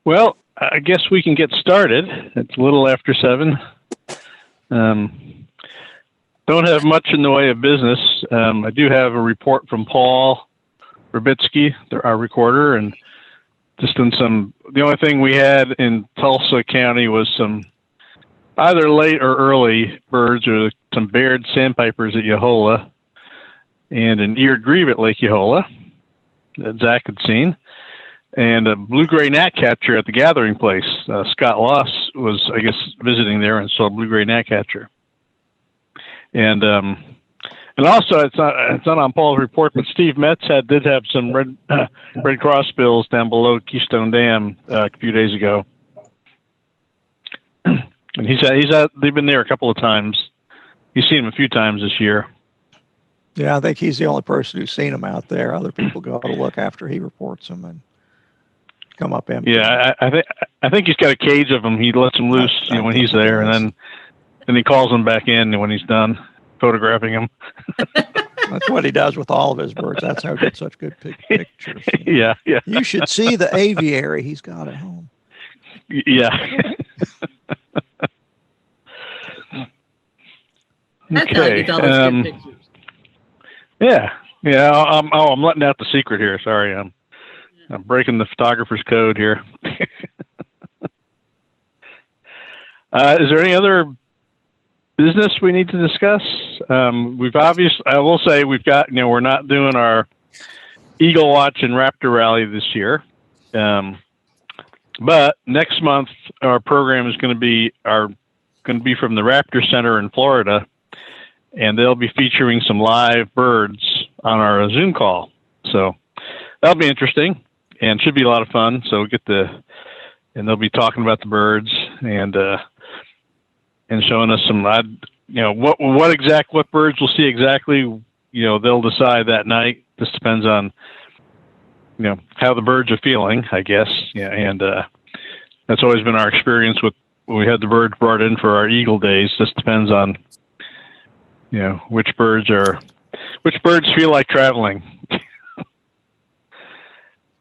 Well, I guess we can get started. It's a little after 7. Don't have much in the way of business. I do have a report from Paul Rabitsky, our recorder, and just in the only thing we had in Tulsa County was some either late or early birds, or some bared sandpipers at Yahola and an eared grebe at Lake Yahola that Zach had seen, and a blue-gray gnatcatcher at the gathering place. Scott Loss was, I guess, visiting there and saw a blue-gray gnatcatcher. And also, it's not on Paul's report, but Steve Metz did have some red crossbills down below Keystone Dam a few days ago, and they've been there a couple of times. He's seen them a few times this year. Yeah, I think he's the only person who's seen them out there. Other people go to look after he reports them and come up empty. Yeah, I think he's got a cage of them. He lets them loose when he's there, and then he calls them back in when he's done photographing them. That's what he does with all of his birds. That's how he gets such good pictures. Yeah. You should see the aviary he's got at home. Yeah. That's how he gets all those good pictures. Yeah. I'm letting out the secret here. Sorry, I'm breaking the photographer's code here. Is there any other business we need to discuss? I will say we've got, we're not doing our Eagle Watch and Raptor Rally this year. But next month our program is going to be from the Raptor Center in Florida, and they'll be featuring some live birds on our Zoom call. So that'll be interesting and should be a lot of fun. So and they'll be talking about the birds and showing us some, what birds we'll see exactly, they'll decide that night. This depends on, how the birds are feeling, I guess. Yeah. And, that's always been our experience when we had the birds brought in for our Eagle days. This depends on, which birds feel like traveling.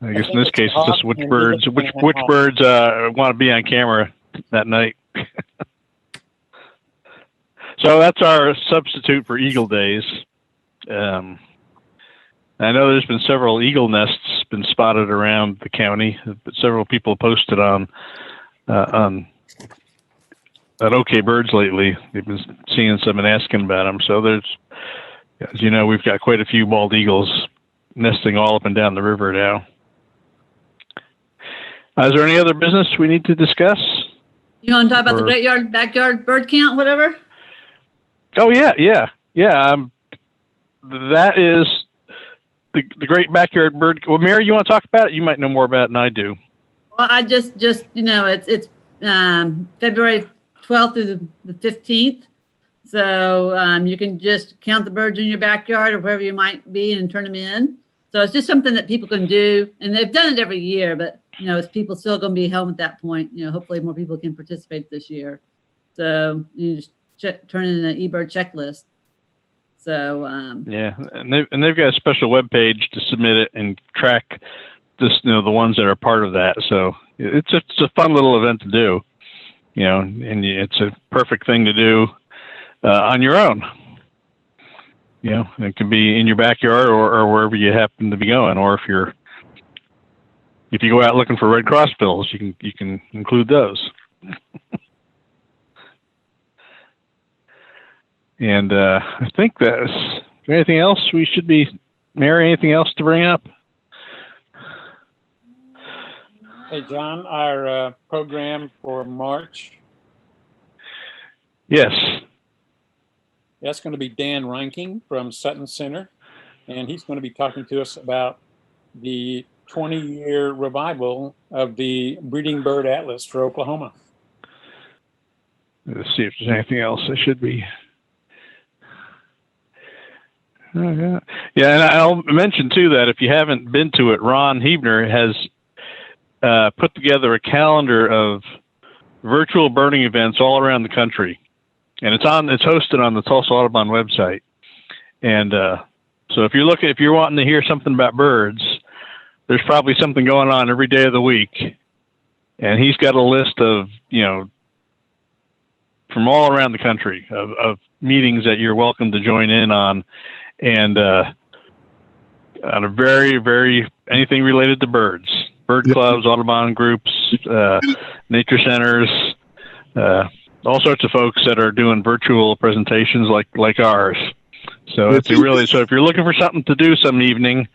I guess in this case, it's just which birds want to be on camera that night. So that's our substitute for Eagle days. I know there's been several eagle nests been spotted around the county. Several people posted on at OK Birds lately. They've been seeing some and asking about them. So there's, as you know, we've got quite a few bald eagles nesting all up and down the river now. Is there any other business we need to discuss? You want to talk about the backyard bird count, whatever? Oh, yeah. That is the great backyard bird. Well, Mary, you want to talk about it? You might know more about it than I do. Well, I just it's February 12th through the 15th. So you can just count the birds in your backyard or wherever you might be and turn them in. So it's just something that people can do. And they've done it every year, but, it's people still going to be home at that point. Hopefully more people can participate this year. So you just turn in an eBird checklist. So yeah, and they've got a special web page to submit it and track just the ones that are part of that. So it's a fun little event to do, and it's a perfect thing to do on your own. It can be in your backyard or wherever you happen to be going, or if you go out looking for red crossbills, you can include those. And I think that's anything else we should be, Mary, anything else to bring up? Hey, John, our program for March. Yes. That's going to be Dan Ranking from Sutton Center, and he's going to be talking to us about the 20-year revival of the Breeding Bird Atlas for Oklahoma. Let's see if there's anything else I should be. Oh, yeah. Yeah, and I'll mention, too, that if you haven't been to it, Ron Hebner has put together a calendar of virtual birding events all around the country. And it's hosted on the Tulsa Audubon website. And so if you're wanting to hear something about birds, there's probably something going on every day of the week and he's got a list of, from all around the country of meetings that you're welcome to join in on, and on a very, very anything related to birds, bird clubs, Audubon groups, nature centers, all sorts of folks that are doing virtual presentations like ours. So so if you're looking for something to do some evening,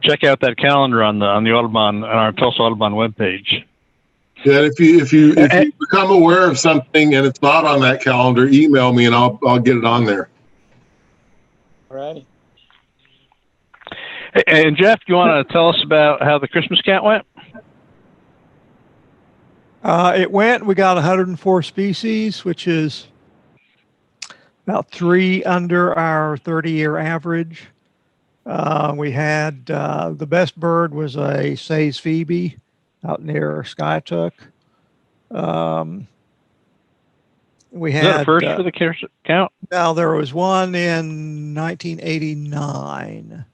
check out that calendar on the Audubon, on our Tulsa Audubon webpage. Yeah, if you become aware of something and it's not on that calendar, email me and I'll get it on there. All righty. And Jeff, you want to tell us about how the Christmas count went? It went. We got 104 species, which is about 3 under our 30-year average. We had the best bird was a Say's Phoebe out near Skytook. We had, is that a first for the count? No, there was one in 1989.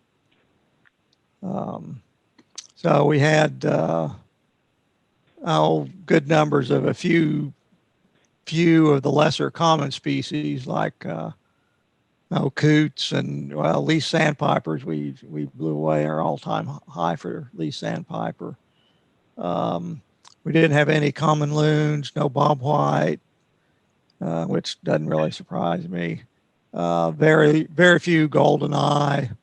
So we had good numbers of a few of the lesser common species like coots and least sandpipers. We blew away our all-time high for least sandpiper. We didn't have any common loons, no bobwhite, which doesn't really surprise me. Very, very few goldeneye.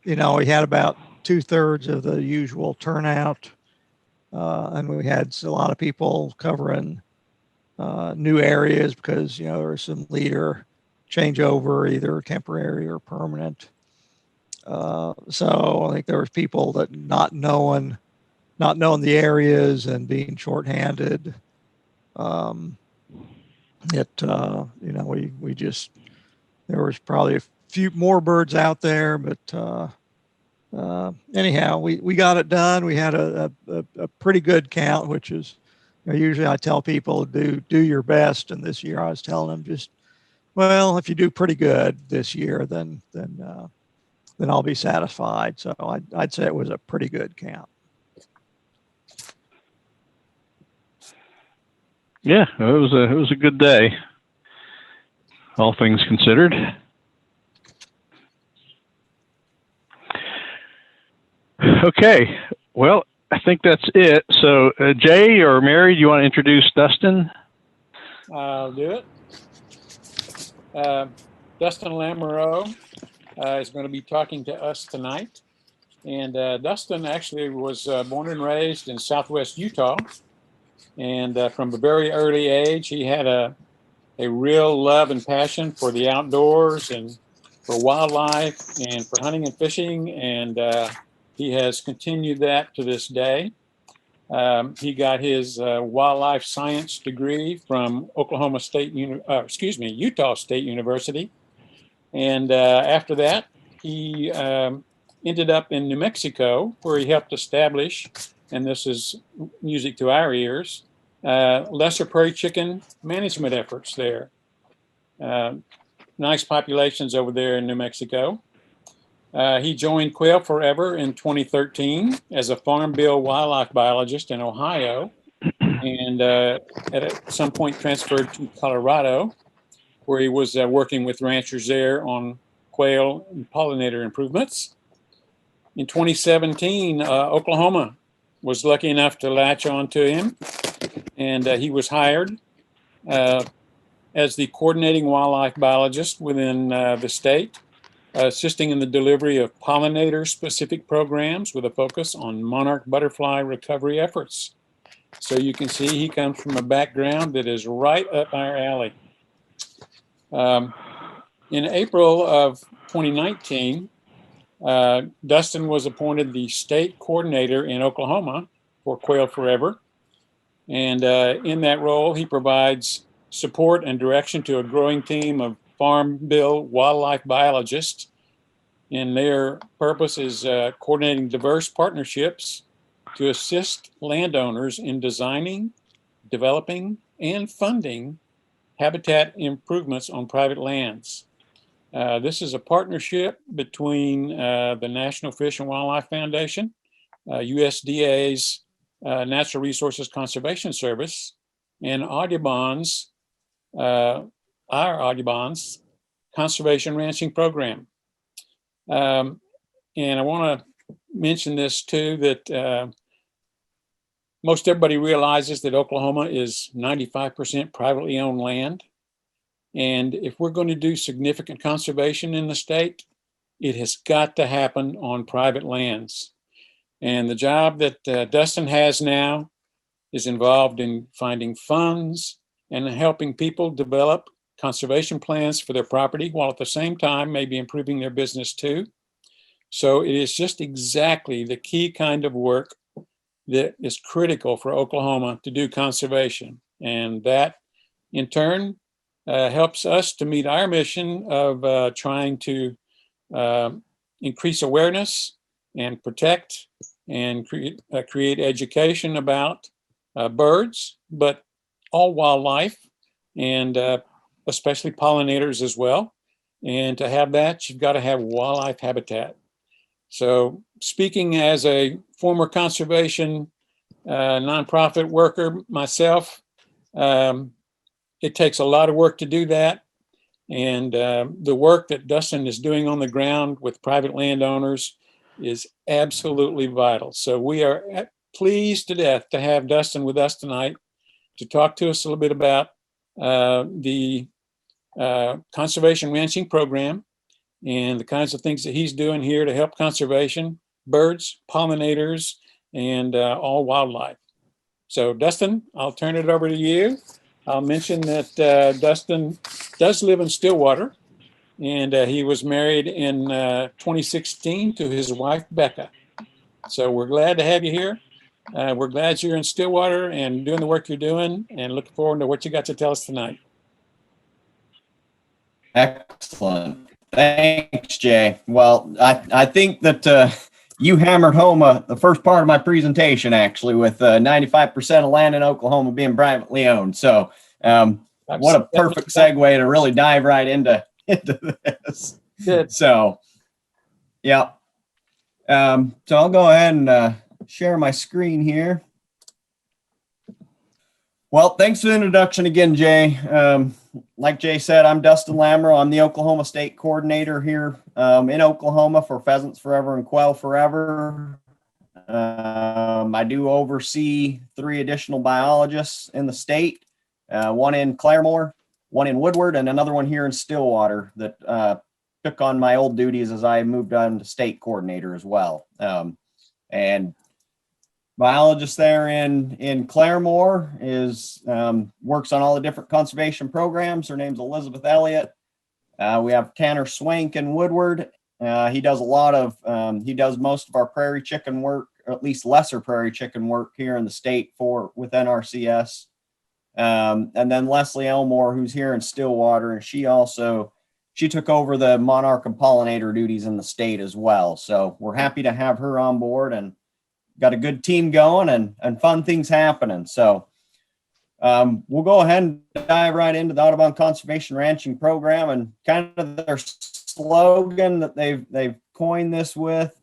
We had about 2/3 of the usual turnout, and we had a lot of people covering new areas because there was some leader changeover, either temporary or permanent. So I think there was people that not knowing the areas and being shorthanded. We just, there was probably a few more birds out there, but anyhow, we got it done. We had a pretty good count, which is, usually I tell people do your best, and this year I was telling them if you do pretty good this year, then I'll be satisfied. So I'd say it was a pretty good count. Yeah, it was a good day, all things considered. Okay, well, I think that's it. So, Jay or Mary, do you want to introduce Dustin? I'll do it. Dustin Lamoreaux is going to be talking to us tonight. And Dustin actually was born and raised in Southwest Utah. And from a very early age, he had a real love and passion for the outdoors and for wildlife and for hunting and fishing. And he has continued that to this day. He got his wildlife science degree from Utah State University. And after that, he ended up in New Mexico, where he helped establish, and this is music to our ears, lesser prairie chicken management efforts there. Nice populations over there in New Mexico. He joined Quail Forever in 2013 as a farm bill wildlife biologist in Ohio, and at some point transferred to Colorado, where he was working with ranchers there on quail and pollinator improvements. In 2017, Oklahoma was lucky enough to latch on to him, and he was hired as the coordinating wildlife biologist within the state, assisting in the delivery of pollinator-specific programs with a focus on monarch butterfly recovery efforts. So you can see he comes from a background that is right up our alley. In April of 2019, Dustin was appointed the state coordinator in Oklahoma for Quail Forever. And in that role, he provides support and direction to a growing team of farm bill wildlife biologists. And their purpose is coordinating diverse partnerships to assist landowners in designing, developing, and funding habitat improvements on private lands. This is a partnership between the National Fish and Wildlife Foundation, USDA's Natural Resources Conservation Service and Audubon's, our Audubon's Conservation Ranching Program. And I want to mention this too, that most everybody realizes that Oklahoma is 95% privately owned land. And if we're going to do significant conservation in the state, it has got to happen on private lands. And the job that Dustin has now is involved in finding funds and helping people develop conservation plans for their property, while at the same time maybe improving their business too. So it is just exactly the key kind of work that is critical for Oklahoma to do conservation. And that in turn helps us to meet our mission of trying to increase awareness and protect and create education about birds, but all wildlife, and especially pollinators as well. And to have that, you've got to have wildlife habitat. So speaking as a former conservation nonprofit worker myself, it takes a lot of work to do that. And the work that Dustin is doing on the ground with private landowners is absolutely vital. So we are pleased to death to have Dustin with us tonight to talk to us a little bit about the conservation ranching program and the kinds of things that he's doing here to help conservation, birds, pollinators, and all wildlife. So Dustin, I'll turn it over to you. I'll mention that Dustin does live in Stillwater, and he was married in 2016 to his wife, Becca. So we're glad to have you here. We're glad you're in Stillwater and doing the work you're doing, and looking forward to what you got to tell us tonight. Excellent. Thanks, Jay. Well, I think that you hammered home the first part of my presentation, actually, with 95% of land in Oklahoma being privately owned. So what a perfect segue to really dive right into this. Good. So, yeah. So I'll go ahead and share my screen here. Well, thanks for the introduction again, Jay. Like Jay said, I'm Dustin Lamoreaux. I'm the Oklahoma State Coordinator here in Oklahoma for Pheasants Forever and Quail Forever. I do oversee 3 additional biologists in the state, one in Claremore, one in Woodward, and another one here in Stillwater that took on my old duties as I moved on to state coordinator as well. And biologist there in Claremore is works on all the different conservation programs. Her name's Elizabeth Elliott. We have Tanner Swank in Woodward. He does a lot of he does most of our prairie chicken work, or at least lesser prairie chicken work here in the state with NRCS. And then Leslie Elmore, who's here in Stillwater, and she took over the monarch and pollinator duties in the state as well. So we're happy to have her on board, and got a good team going and fun things happening. So we'll go ahead and dive right into the Audubon Conservation Ranching Program, and kind of their slogan that they've coined this with,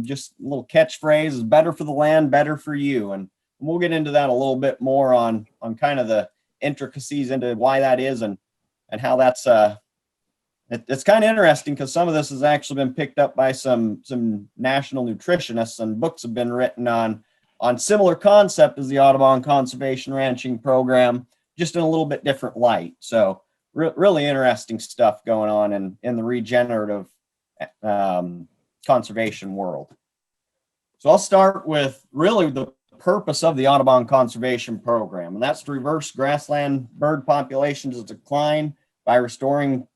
just a little catchphrase, is better for the land, better for you. And we'll get into that a little bit more on kind of the intricacies into why that is and how that's it's kind of interesting, because some of this has actually been picked up by some national nutritionists, and books have been written on similar concept as the Audubon Conservation Ranching Program, just in a little bit different light. So really interesting stuff going on in the regenerative conservation world. So I'll start with really the purpose of the Audubon Conservation Program, and that's to reverse grassland bird populations' decline by restoring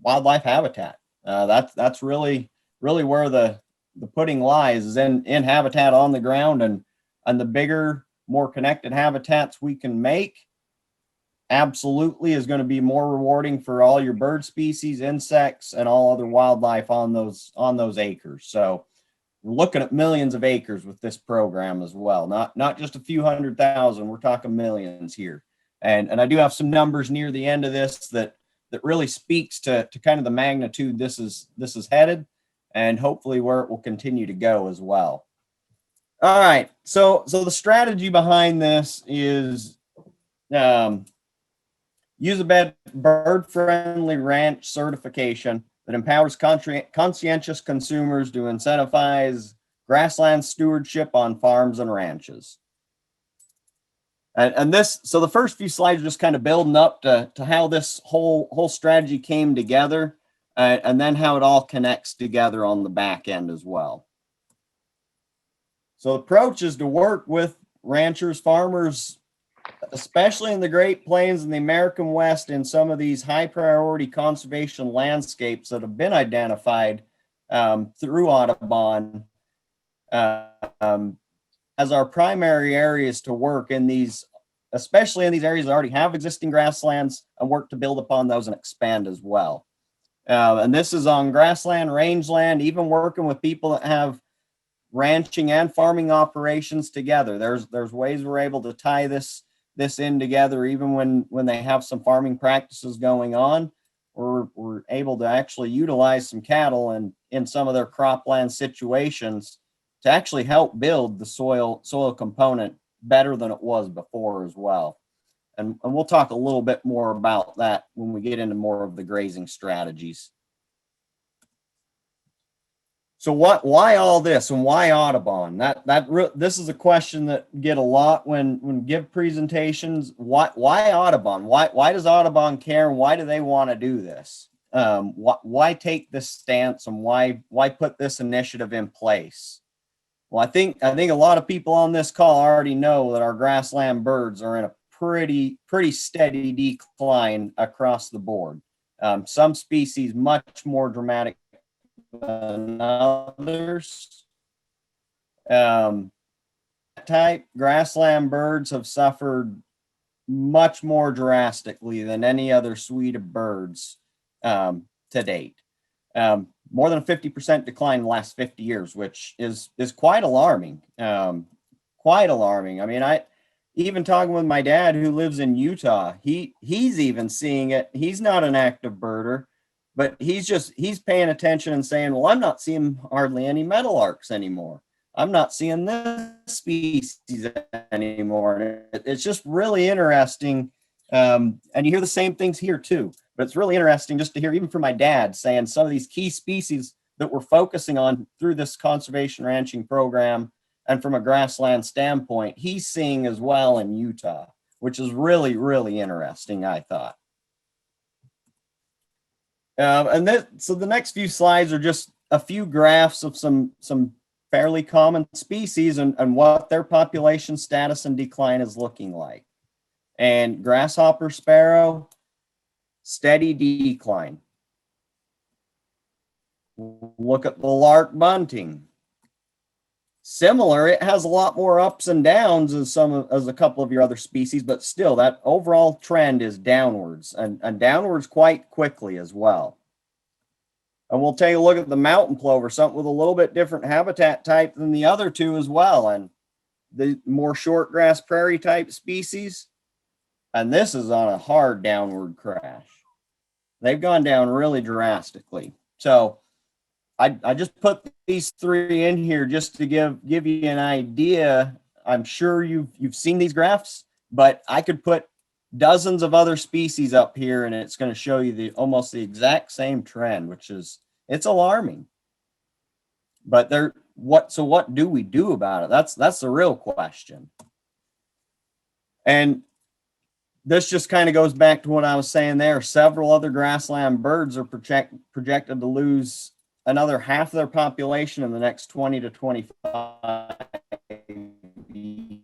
wildlife habitat. That's really where the pudding lies, is in habitat on the ground, and the bigger, more connected habitats we can make absolutely is going to be more rewarding for all your bird species, insects, and all other wildlife on those acres. So we're looking at millions of acres with this program as well, not just a few 100,000. We're talking millions here, and I do have some numbers near the end of this that really speaks to kind of the magnitude this is headed, and hopefully where it will continue to go as well. All right. So the strategy behind this is use a bird-friendly ranch certification that empowers conscientious consumers to incentivize grassland stewardship on farms and ranches. And this, so the first few slides are just kind of building up to how this whole strategy came together, and then how it all connects together on the back end as well. So the approach is to work with ranchers, farmers, especially in the Great Plains and the American West, in some of these high priority conservation landscapes that have been identified through Audubon as our primary areas to work in these, especially in these areas that already have existing grasslands, and work to build upon those and expand as well. And this is on grassland, rangeland, even working with people that have ranching and farming operations together. There's ways we're able to tie this in together, even when they have some farming practices going on. We're able to actually utilize some cattle and in some of their cropland situations to actually help build the soil component better than it was before as well. And we'll talk a little bit more about that when we get into more of the grazing strategies. So why all this, and why Audubon? This is a question that get a lot when give presentations. Why Audubon? Why does Audubon care, and why do they want to do this? Why take this stance, and why put this initiative in place? Well, I think a lot of people on this call already know that our grassland birds are in a pretty steady decline across the board. Some species much more dramatic than others. Type grassland birds have suffered much more drastically than any other suite of birds to date. More than a 50% decline in the last 50 years, which is quite alarming. Quite alarming. I mean, even talking with my dad who lives in Utah, he's even seeing it. He's not an active birder, but he's paying attention and saying, well, I'm not seeing hardly any meadowlarks anymore. I'm not seeing this species anymore. And it's just really interesting. And you hear the same things here too, but it's really interesting just to hear, even from my dad, saying some of these key species that we're focusing on through this conservation ranching program, and from a grassland standpoint, he's seeing as well in Utah, which is really, really interesting, I thought. So the next few slides are just a few graphs of some fairly common species and what their population status and decline is looking like. And grasshopper sparrow, steady decline. Look at the lark bunting. Similar, it has a lot more ups and downs as a couple of your other species, but still that overall trend is downwards and downwards quite quickly as well. And we'll take a look at the mountain plover, something with a little bit different habitat type than the other two as well, and the more short grass prairie type species. And this is on a hard downward crash. They've gone down really drastically. So I just put these three in here just to give you an idea. I'm sure you've seen these graphs, but I could put dozens of other species up here and it's going to show you almost the exact same trend, which is, it's alarming. But what do we do about it? That's the real question. And this just kind of goes back to what I was saying there. Several other grassland birds are projected to lose another half of their population in the next 20 to 25 years.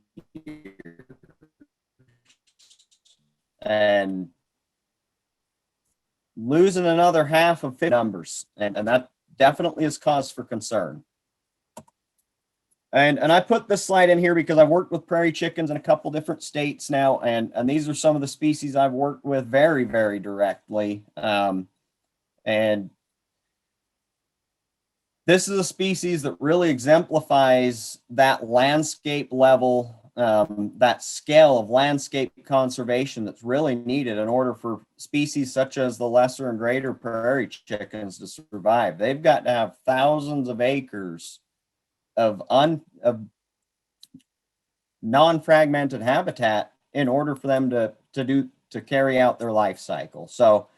And losing another half of numbers. And that definitely is cause for concern. And I put this slide in here because I've worked with prairie chickens in a couple different states now. And these are some of the species I've worked with very, very directly. And this is a species that really exemplifies that landscape level, that scale of landscape conservation that's really needed in order for species such as the lesser and greater prairie chickens to survive. They've got to have thousands of acres of non-fragmented habitat in order for them to carry out their life cycle. So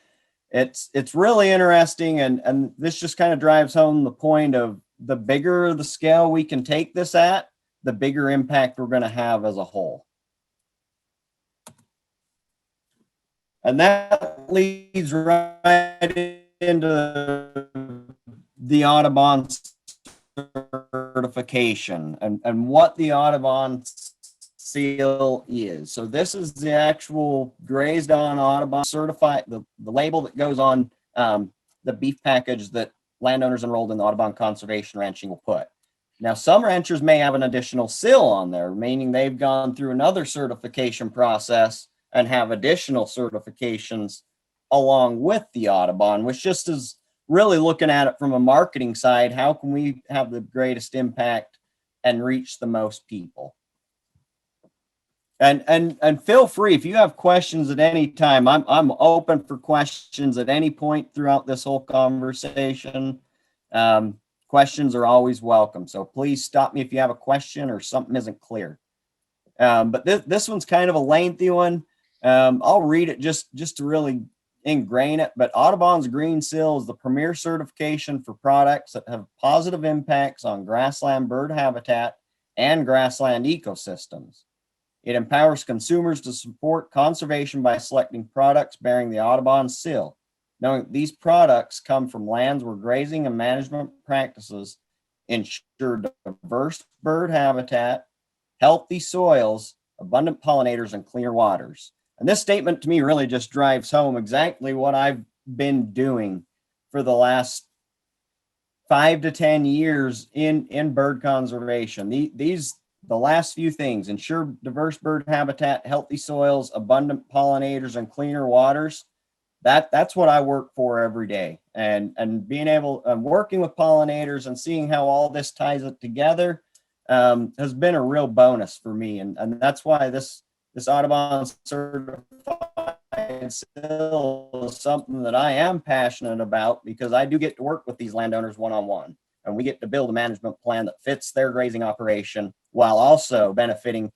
it's really interesting, and this just kind of drives home the point of the bigger the scale we can take this at, the bigger impact we're going to have as a whole. And that leads right into the Audubon certification and what the Audubon seal is. So this is the actual grazed on Audubon certified, the label that goes on the beef package that landowners enrolled in the Audubon conservation ranching will put. Now, some ranchers may have an additional seal on there, meaning they've gone through another certification process and have additional certifications along with the Audubon, which just is really looking at it from a marketing side. How can we have the greatest impact and reach the most people? And feel free, if you have questions at any time, I'm open for questions at any point throughout this whole conversation. Questions are always welcome. So please stop me if you have a question or something isn't clear. But this one's kind of a lengthy one. I'll read it just to really ingrain it. But Audubon's Green Seal is the premier certification for products that have positive impacts on grassland bird habitat and grassland ecosystems. It empowers consumers to support conservation by selecting products bearing the Audubon seal, knowing that these products come from lands where grazing and management practices ensure diverse bird habitat, healthy soils, abundant pollinators, and clear waters. And this statement to me really just drives home exactly what I've been doing for the last 5 to 10 years in bird conservation. The last few things: ensure diverse bird habitat, healthy soils, abundant pollinators, and cleaner waters. That's what I work for every day. And being able, working with pollinators and seeing how all this ties it together has been a real bonus for me. And that's why this Audubon certified seal is something that I am passionate about, because I do get to work with these landowners one-on-one, and we get to build a management plan that fits their grazing operation while also benefiting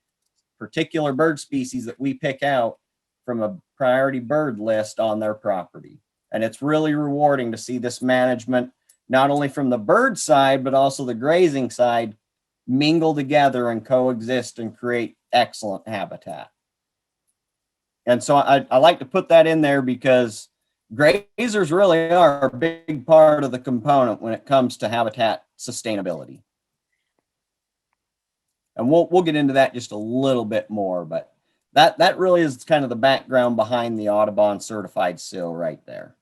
particular bird species that we pick out from a priority bird list on their property. And it's really rewarding to see this management, not only from the bird side, but also the grazing side, mingle together and coexist and create excellent habitat. And so I like to put that in there because grazers really are a big part of the component when it comes to habitat sustainability. And we'll get into that just a little bit more, but that really is kind of the background behind the Audubon certified seal right there.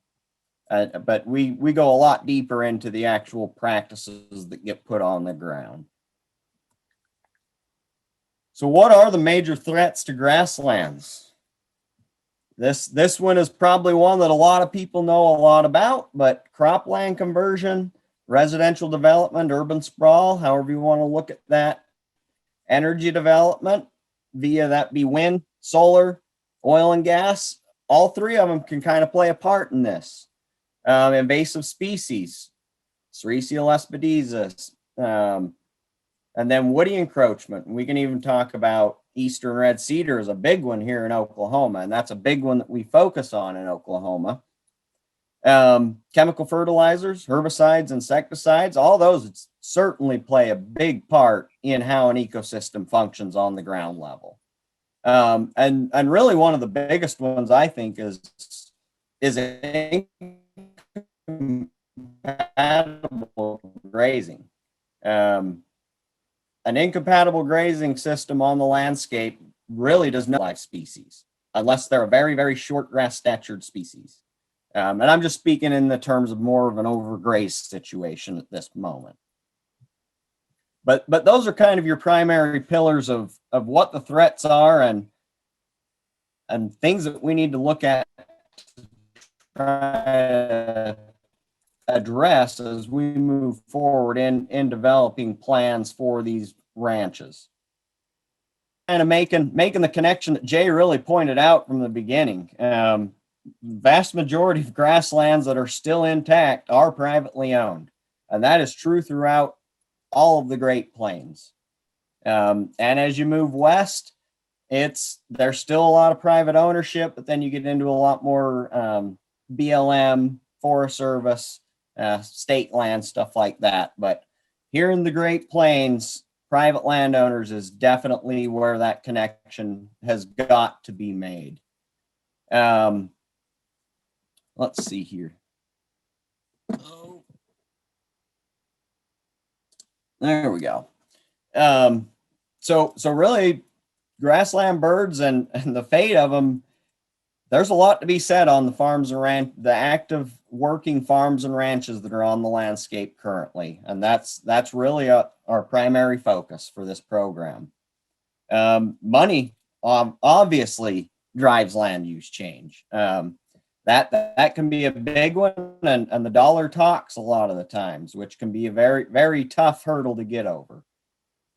But we go a lot deeper into the actual practices that get put on the ground. So what are the major threats to grasslands? This one is probably one that a lot of people know a lot about, but cropland conversion, residential development, urban sprawl, however you want to look at that, energy development via that be wind, solar, oil and gas, all three of them can kind of play a part in this. Invasive species, Sericea lespedeza, and then woody encroachment. We can even talk about eastern red cedar is a big one here in Oklahoma, and that's a big one that we focus on in Oklahoma. Chemical fertilizers, herbicides, insecticides, all those certainly play a big part in how an ecosystem functions on the ground level. And really one of the biggest ones I think is incompatible grazing. An incompatible grazing system on the landscape really does not live species unless they're a very, very short grass statured species. And I'm just speaking in the terms of more of an overgrazed situation at this moment. But those are kind of your primary pillars of what the threats are and things that we need to look at to try to address as we move forward in developing plans for these ranches. Kind of making the connection that Jay really pointed out from the beginning. Vast majority of grasslands that are still intact are privately owned, and that is true throughout all of the Great Plains. And as you move west, there's still a lot of private ownership, but then you get into a lot more BLM, Forest Service, state land, stuff like that. But here in the Great Plains, private landowners is definitely where that connection has got to be made. Let's see here. Oh, there we go. So really, grassland birds and the fate of them, there's a lot to be said on the farms and the active working farms and ranches that are on the landscape currently. And that's really our primary focus for this program. Money obviously drives land use change. That can be a big one, and the dollar talks a lot of the times, which can be a very, very tough hurdle to get over.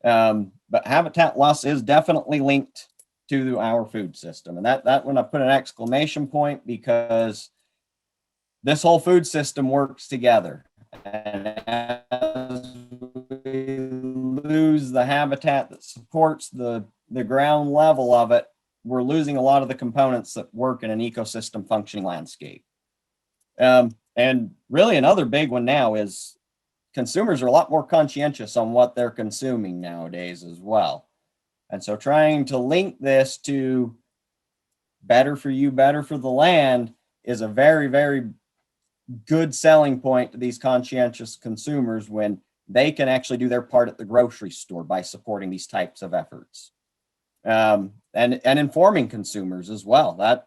But habitat loss is definitely linked to our food system. And that when I put an exclamation point, because this whole food system works together. And as we lose the habitat that supports the ground level of it, we're losing a lot of the components that work in an ecosystem functioning landscape. And really another big one now is consumers are a lot more conscientious on what they're consuming nowadays as well. And so trying to link this to better for you, better for the land is a very, very good selling point to these conscientious consumers when they can actually do their part at the grocery store by supporting these types of efforts. And informing consumers as well.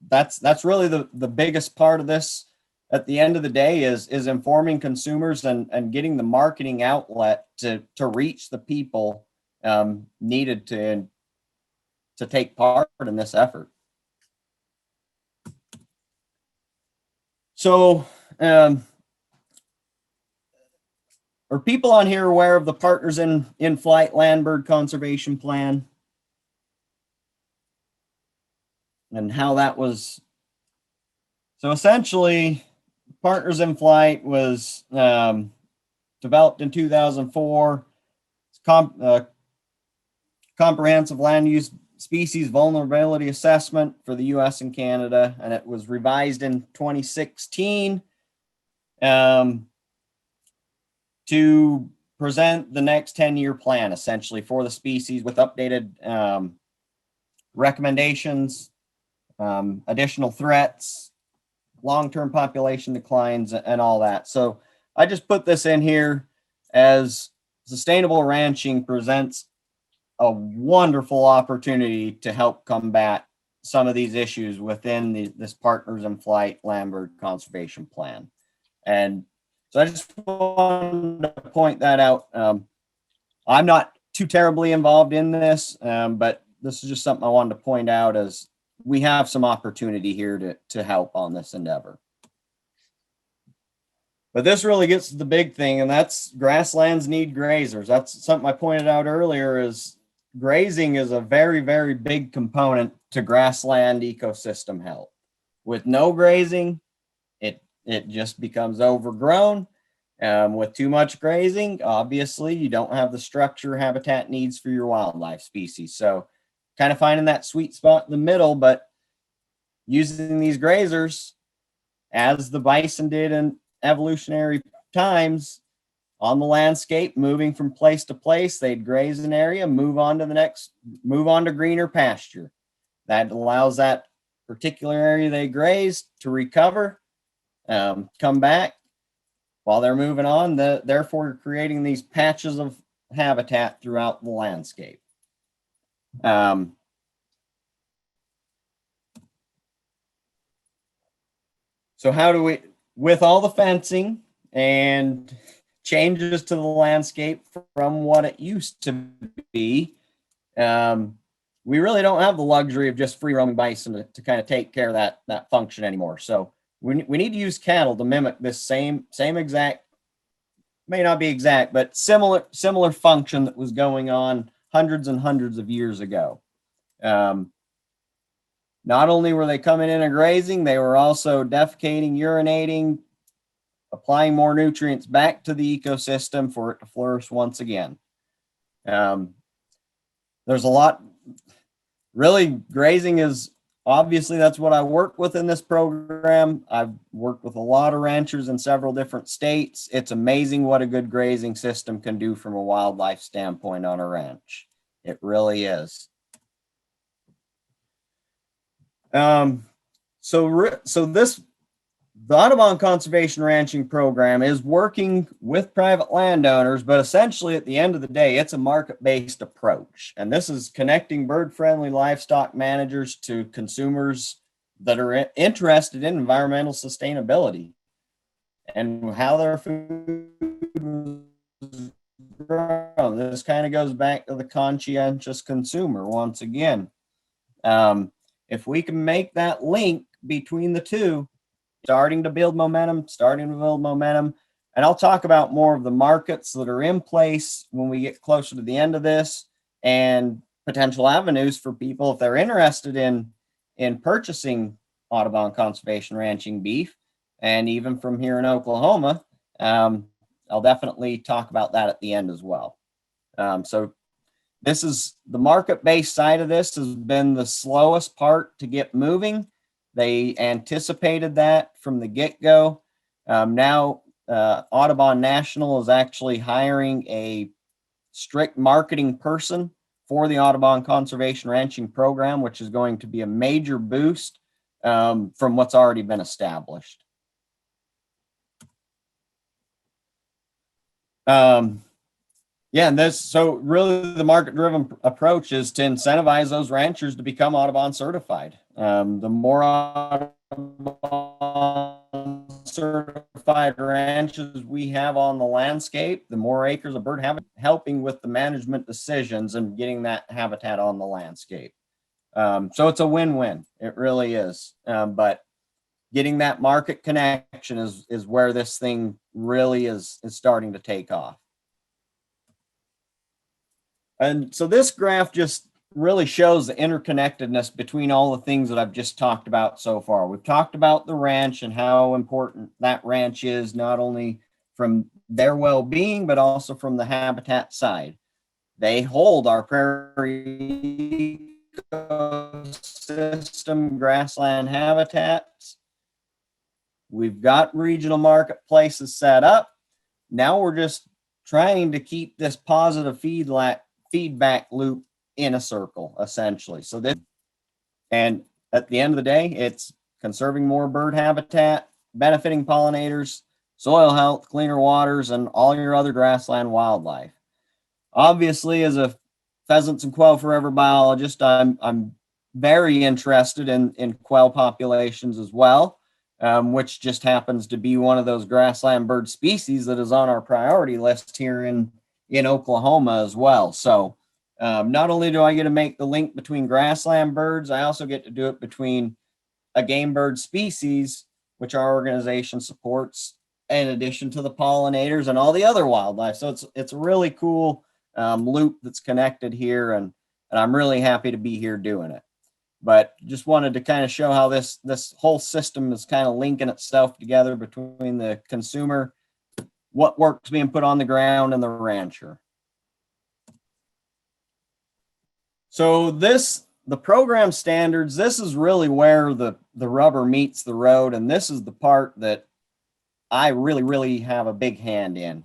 That's really the biggest part of this at the end of the day is informing consumers and getting the marketing outlet to reach the people needed to take part in this effort. So are people on here aware of the Partners in Flight Land Bird Conservation Plan and how that was? So essentially, Partners in Flight was developed in 2004. It's comprehensive land use species vulnerability assessment for the US and Canada, and it was revised in 2016 to present the next 10-year plan, essentially, for the species with updated recommendations, additional threats, long-term population declines, and all that. So I just put this in here as sustainable ranching presents a wonderful opportunity to help combat some of these issues within this Partners in Flight Land Bird Conservation Plan. And so I just wanted to point that out. I'm not too terribly involved in this, but this is just something I wanted to point out as we have some opportunity here to help on this endeavor. But this really gets to the big thing, and that's grasslands need grazers. That's something I pointed out earlier is grazing is a very, very big component to grassland ecosystem health. With no grazing, it just becomes overgrown. With too much grazing, obviously, you don't have the structure habitat needs for your wildlife species. So kind of finding that sweet spot in the middle, but using these grazers as the bison did in evolutionary times on the landscape, moving from place to place, they'd graze an area, move on to greener pasture. That allows that particular area they grazed to recover, come back while they're moving on, therefore creating these patches of habitat throughout the landscape. So how do we, with all the fencing and changes to the landscape from what it used to be, we really don't have the luxury of just free roaming bison to kind of take care of that function anymore. So we need to use cattle to mimic this same exact, may not be exact, but similar function that was going on hundreds and hundreds of years ago. Not only were they coming in and grazing, they were also defecating, urinating, applying more nutrients back to the ecosystem for it to flourish once again. There's a lot, really grazing is obviously that's what I work with in this program. I've worked with a lot of ranchers in several different states. It's amazing what a good grazing system can do from a wildlife standpoint on a ranch. It really is. The Audubon Conservation Ranching Program is working with private landowners, but essentially at the end of the day, it's a market-based approach. And this is connecting bird-friendly livestock managers to consumers that are interested in environmental sustainability and how their food is grown. This kind of goes back to the conscientious consumer once again. If we can make that link between the two, starting to build momentum. And I'll talk about more of the markets that are in place when we get closer to the end of this and potential avenues for people if they're interested in purchasing Audubon Conservation Ranching beef. And even from here in Oklahoma, I'll definitely talk about that at the end as well. So this is the market-based side of this has been the slowest part to get moving. They anticipated that from the get-go. Now, Audubon National is actually hiring a strict marketing person for the Audubon Conservation Ranching Program, which is going to be a major boost from what's already been established. So really the market-driven approach is to incentivize those ranchers to become Audubon certified. The more Audubon certified ranches we have on the landscape, the more acres of bird habitat, helping with the management decisions and getting that habitat on the landscape. So it's a win-win. It really is. But getting that market connection is where this thing really is starting to take off. And so this graph just really shows the interconnectedness between all the things that I've just talked about so far. We've talked about the ranch and how important that ranch is, not only from their well-being, but also from the habitat side. They hold our prairie ecosystem, grassland habitats. We've got regional marketplaces set up. Now we're just trying to keep this positive feedback loop in a circle, essentially. So that, and at the end of the day, it's conserving more bird habitat, benefiting pollinators, soil health, cleaner waters, and all your other grassland wildlife. Obviously, as a pheasants and quail forever biologist, I'm very interested in quail populations as well, which just happens to be one of those grassland bird species that is on our priority list here in Oklahoma as well. So not only do I get to make the link between grassland birds, I also get to do it between a game bird species, which our organization supports, in addition to the pollinators and all the other wildlife. So it's a really cool loop that's connected here, and I'm really happy to be here doing it. But just wanted to kind of show how this whole system is kind of linking itself together between the consumer, what work's being put on the ground, and the rancher. So the program standards, this is really where the rubber meets the road, and this is the part that I really have a big hand in.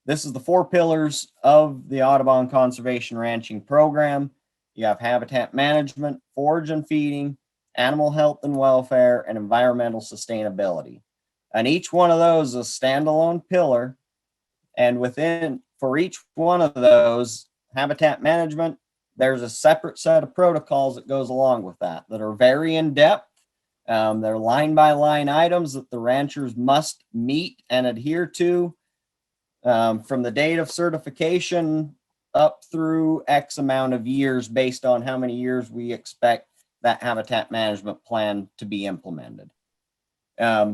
This is the 4 pillars of the Audubon Conservation Ranching Program. You have habitat management, forage and feeding, animal health and welfare, and environmental sustainability. And each one of those is a standalone pillar. And for each one of those, habitat management, there's a separate set of protocols that goes along with that are very in-depth. They're line-by-line items that the ranchers must meet and adhere to from the date of certification up through X amount of years based on how many years we expect that habitat management plan to be implemented.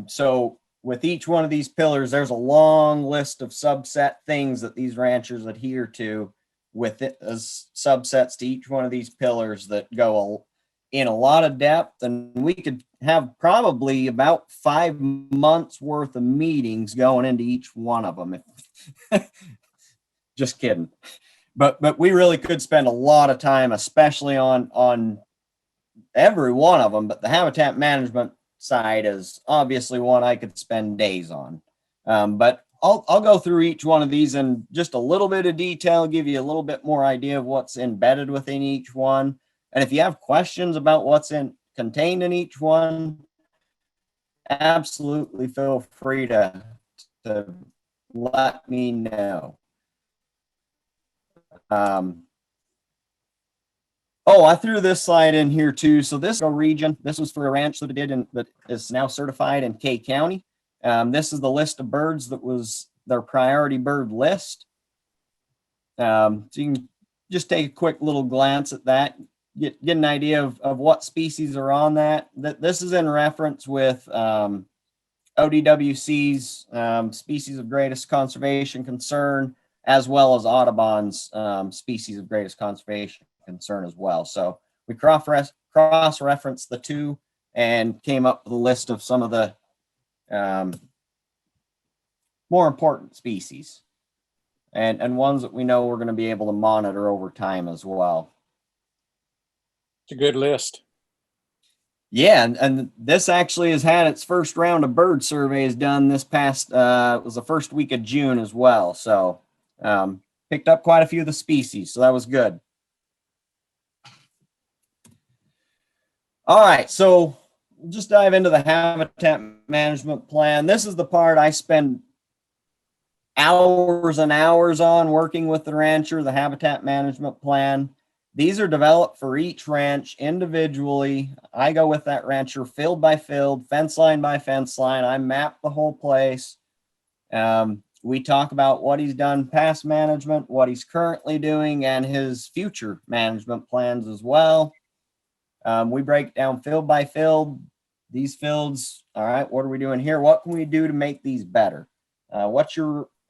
So with each one of these pillars, there's a long list of subset things that these ranchers adhere to with it as subsets to each one of these pillars that go in a lot of depth. And we could have probably about 5 months worth of meetings going into each one of them. Just kidding. but we really could spend a lot of time, especially on every one of them. But the habitat management side is obviously one I could spend days on. But I'll go through each one of these in just a little bit of detail, give you a little bit more idea of what's embedded within each one. And if you have questions about what's contained in each one, absolutely feel free to let me know. Oh, I threw this slide in here too. So this region, this was for a ranch that I did that is now certified in Kay County. This is the list of birds that was their priority bird list. So you can just take a quick little glance at that, get an idea of what species are on that. This is in reference with ODWC's species of greatest conservation concern, as well as Audubon's species of greatest conservation concern as well. So we cross-referenced the two and came up with a list of some of the more important species and ones that we know we're going to be able to monitor over time as well. It's a good list. Yeah, and this actually has had its first round of bird surveys done this past, it was the first week of June as well. So picked up quite a few of the species, so that was good. All right, so we'll just dive into the habitat management plan. This is the part I spend hours and hours on working with the rancher, the habitat management plan. These are developed for each ranch individually. I go with that rancher field by field, fence line by fence line. I map the whole place. We talk about what he's done past management, what he's currently doing, and his future management plans as well. We break down field by field. These fields, all right, what are we doing here? What can we do to make these better? How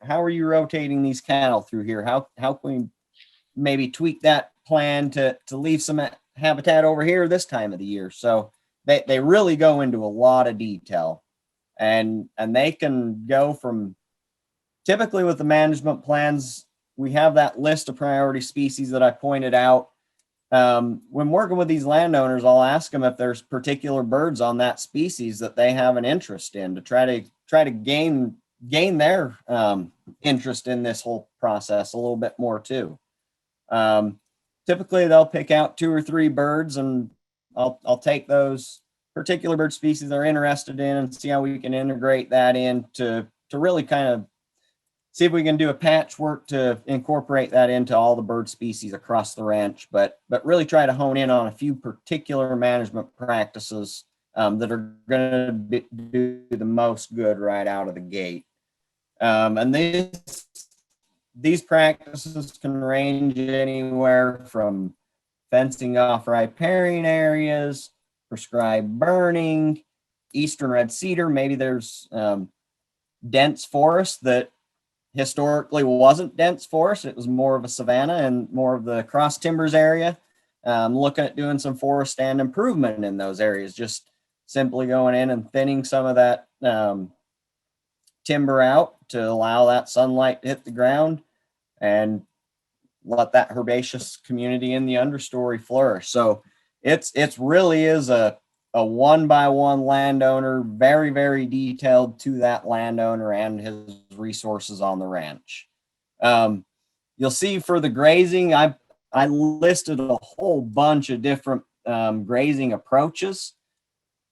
are you rotating these cattle through here? How can we maybe tweak that plan to leave some habitat over here this time of the year? So they really go into a lot of detail, and they can go from, typically with the management plans, we have that list of priority species that I pointed out. When working with these landowners, I'll ask them if there's particular birds on that species that they have an interest in, to try to gain their interest in this whole process a little bit more too. Typically they'll pick out 2 or 3 birds, and I'll take those particular bird species they're interested in and see how we can integrate that in to really kind of see if we can do a patchwork to incorporate that into all the bird species across the ranch, but really try to hone in on a few particular management practices that are going to do the most good right out of the gate. And these practices can range anywhere from fencing off riparian areas, prescribed burning, eastern red cedar. Maybe there's dense forest that historically wasn't dense forest. It was more of a savanna and more of the cross timbers area. Looking at doing some forest stand improvement in those areas, just simply going in and thinning some of that timber out to allow that sunlight to hit the ground and let that herbaceous community in the understory flourish. So it's really is a one-by-one landowner, very, very detailed to that landowner and his resources on the ranch. You'll see for the grazing, I listed a whole bunch of different grazing approaches.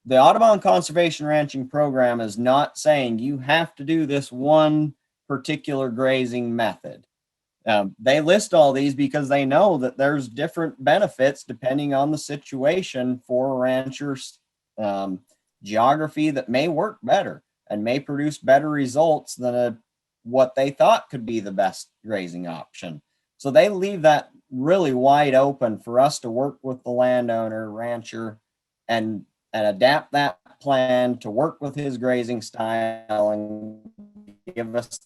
The Audubon Conservation Ranching Program is not saying you have to do this one particular grazing method. They list all these because they know that there's different benefits depending on the situation for a rancher's geography that may work better and may produce better results than what they thought could be the best grazing option. So they leave that really wide open for us to work with the landowner, rancher, and adapt that plan to work with his grazing style and give us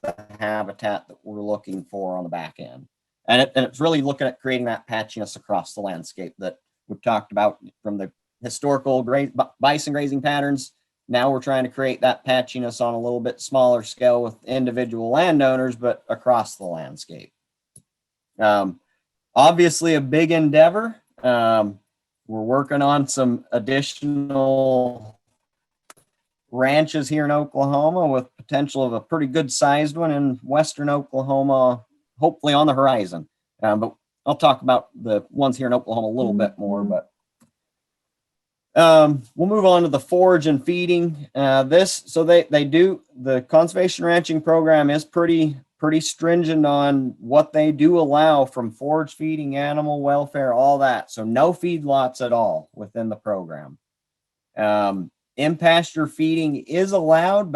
the habitat that we're looking for on the back end. And it's really looking at creating that patchiness across the landscape that we've talked about from the historical bison grazing patterns. Now we're trying to create that patchiness on a little bit smaller scale with individual landowners, but across the landscape. Obviously a big endeavor. We're working on some additional ranches here in Oklahoma with potential of a pretty good sized one in western Oklahoma, hopefully on the horizon. But I'll talk about the ones here in Oklahoma a little bit more, but we'll move on to the forage and feeding. The conservation ranching program is pretty stringent on what they do allow from forage feeding, animal welfare, all that. So no feedlots at all within the program. In pasture feeding is allowed,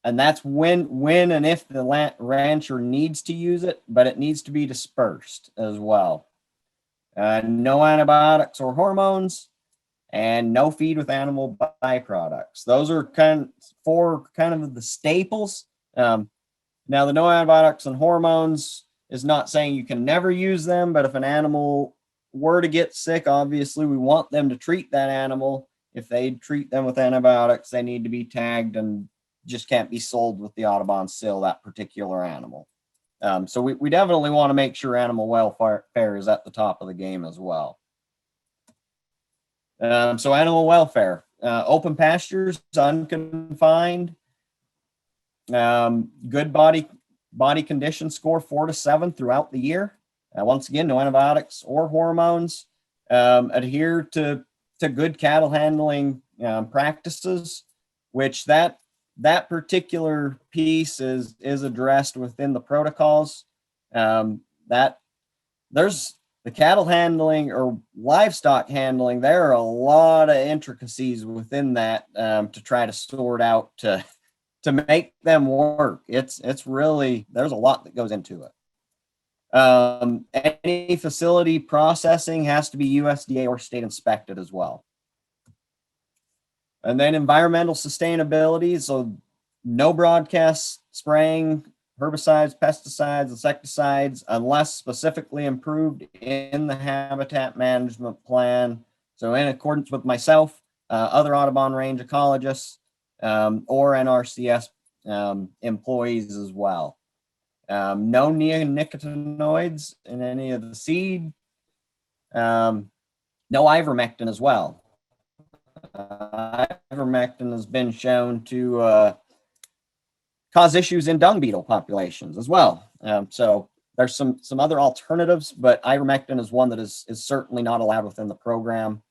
and that's when and if the rancher needs to use it, but it needs to be dispersed as well. No antibiotics or hormones, and no feed with animal byproducts. Those are four of the staples. Now, the no antibiotics and hormones is not saying you can never use them, but if an animal were to get sick, obviously we want them to treat that animal. If they treat them with antibiotics, they need to be tagged and just can't be sold with the Audubon seal, that particular animal. So we definitely want to make sure animal welfare is at the top of the game as well. So animal welfare, open pastures, unconfined, good body condition score 4 to 7 throughout the year. Once again, no antibiotics or hormones. Adhere to good cattle handling practices, which that particular piece is addressed within the protocols. That there's the cattle handling or livestock handling. There are a lot of intricacies within that to try to sort out to make them work. It's really, there's a lot that goes into it. Any facility processing has to be USDA or state inspected as well. And then environmental sustainability. So no broadcast spraying, herbicides, pesticides, insecticides, unless specifically approved in the habitat management plan. So in accordance with myself, other Audubon range ecologists, or NRCS employees as well. No neonicotinoids in any of the seed. No ivermectin as well. Ivermectin has been shown to cause issues in dung beetle populations as well. So there's some other alternatives, but ivermectin is one that is certainly not allowed within the program.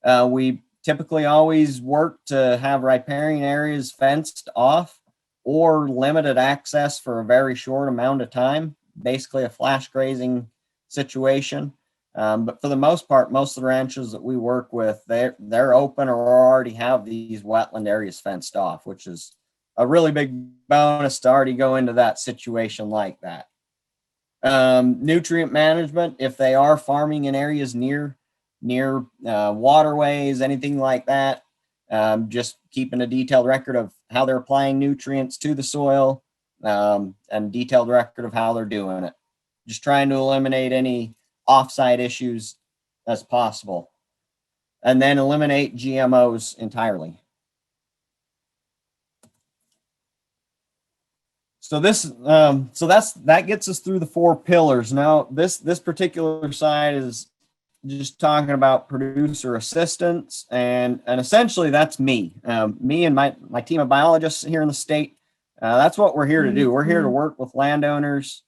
We typically always work to have riparian areas fenced off or limited access for a very short amount of time, basically a flash grazing situation. But for the most part, most of the ranches that we work with, they're open or already have these wetland areas fenced off, which is a really big bonus to already go into that situation like that. Nutrient management, if they are farming in areas near waterways, anything like that, just keeping a detailed record of how they're applying nutrients to the soil, and detailed record of how they're doing it. Just trying to eliminate any offsite issues as possible, and then eliminate GMOs entirely. So that gets us through the 4 pillars. Now this particular side is just talking about producer assistance, and essentially that's me. Me and my team of biologists here in the state. That's what we're here to do. We're here to work with landowners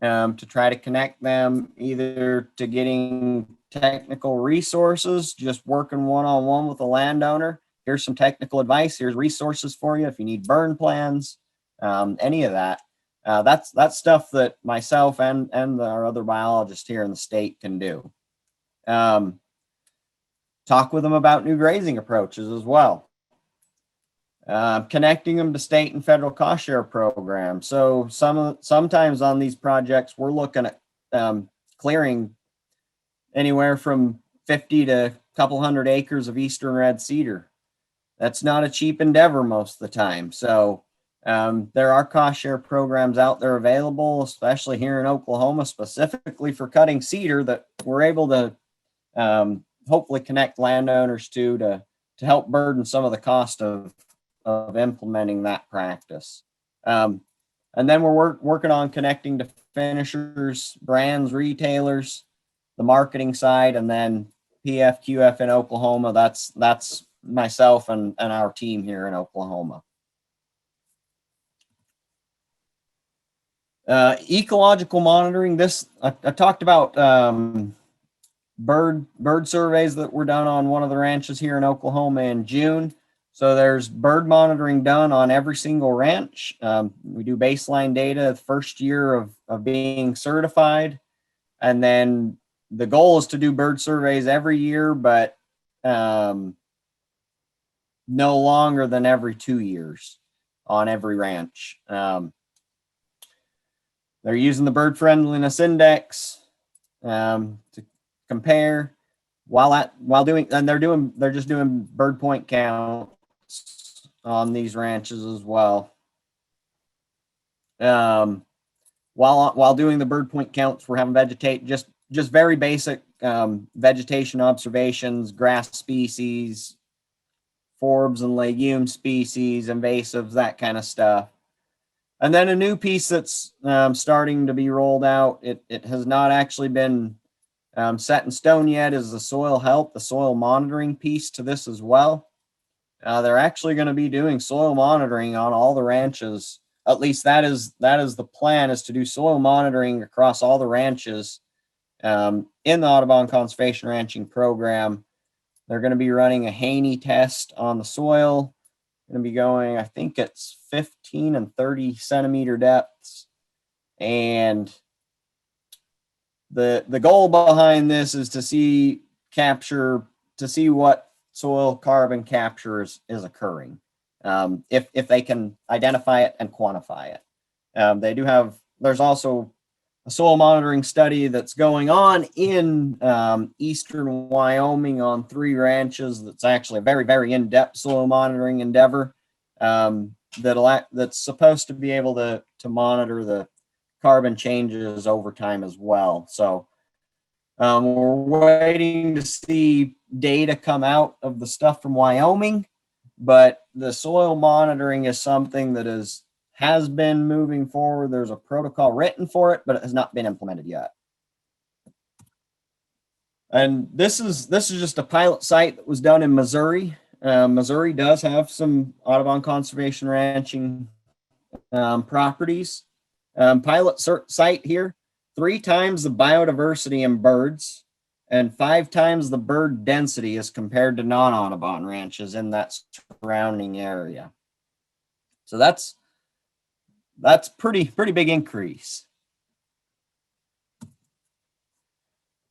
to try to connect them either to getting technical resources, just working one-on-one with a landowner. Here's some technical advice. Here's resources for you if you need burn plans, any of that. That's stuff that myself and our other biologists here in the state can do. Talk with them about new grazing approaches as well. Connecting them to state and federal cost share programs. So sometimes on these projects, we're looking at clearing anywhere from 50 to a couple hundred acres of eastern red cedar. That's not a cheap endeavor most of the time. So there are cost share programs out there available, especially here in Oklahoma, specifically for cutting cedar, that we're able to hopefully connect landowners to help burden some of the cost of implementing that practice. And then we're working on connecting to finishers, brands, retailers, the marketing side, and then PFQF in Oklahoma. That's myself and our team here in Oklahoma. Ecological monitoring. This I talked about bird surveys that were done on one of the ranches here in Oklahoma in June. So there's bird monitoring done on every single ranch. We do baseline data the first year of being certified, and then the goal is to do bird surveys every year, but no longer than every 2 years on every ranch. They're using the bird friendliness index to compare they're just doing bird point counts on these ranches as well. While doing the bird point counts, we're having just very basic vegetation observations, grass species, forbs and legume species, invasives, that kind of stuff. And then a new piece that's starting to be rolled out, it has not actually been set in stone yet, is the soil health, the soil monitoring piece to this as well. They're actually going to be doing soil monitoring on all the ranches. At least that is the plan, is to do soil monitoring across all the ranches in the Audubon Conservation Ranching Program. They're going to be running a Haney test on the soil. Going to be going, I think it's 15 and 30 centimeter depths. And the goal behind this is to see what soil carbon capture is occurring, if they can identify it and quantify it. There's also a soil monitoring study that's going on in eastern Wyoming on 3 ranches. That's actually a very, very in-depth soil monitoring endeavor that's supposed to be able to monitor the carbon changes over time as well. So we're waiting to see data come out of the stuff from Wyoming, but the soil monitoring is something that has been moving forward. There's a protocol written for it, but it has not been implemented yet. And this is just a pilot site that was done in Missouri. Missouri does have some Audubon Conservation Ranching properties. Pilot site here, 3 times the biodiversity in birds and 5 times the bird density as compared to non-Audubon ranches in that surrounding area. So that's pretty big increase.